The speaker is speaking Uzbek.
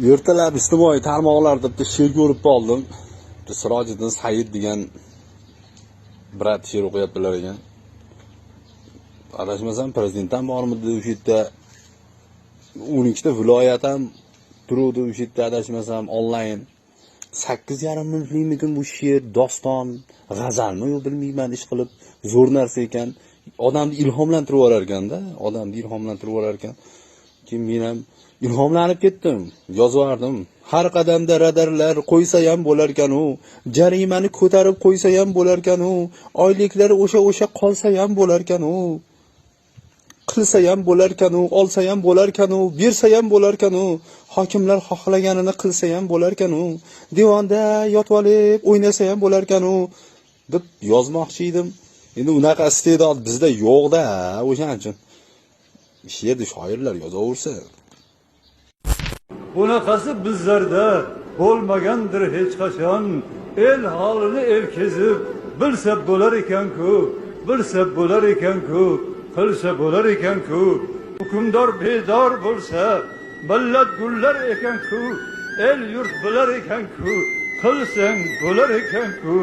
Ertalab ijtimoiy tarmoqlarda bitta she'r ko'rib qoldim. Sirojiddin Said degan brat she'r o'qiyaptilar ekan. Adashmasam prezident ham bormidi o'sha yerda. 12 ta viloyat ham turuvdi o'sha yerda adashmasam onlayn. 8,5 minutlikmikin bu she'r, doston, g'azalmi yo bilmayman, ish qilib zo'r narsa ekan. Odamni ilhomlantirib yuborar ekanda, Keyin men ham ilhomlanib ketdim, yozardim. Har qadamda radarlar qo'ysa ham bo'lar ekan u, jarimani ko'tarib qo'ysa ham bo'lar ekan u, oyliklari o'sha qolsa ham bo'lar ekan u, qilsa ham bo'lar ekan u, olsa ham bo'lar ekan u, bersa ham bo'lar ekan u, hokimlar xohlaganini qilsa ham bo'lar ekan u, divonda yotib olib o'ynasa ham bo'lar ekan u deb yozmoqchi edim. Endi unaqa iste'dod bizda yo'q-da, o'shaning uchun she'rni shoirlar yozaversa. Bunaqasi bizlarda bo'lmagandir hech qachon. El holini el kezib, bilsa bo'lar ekan-ku, qilsa bo'lar ekan-ku. Hukmdor bedor bo'lsa, millat gullar ekan-ku, el yurt bilar ekan-ku, qilsang bo'lar ekan-ku.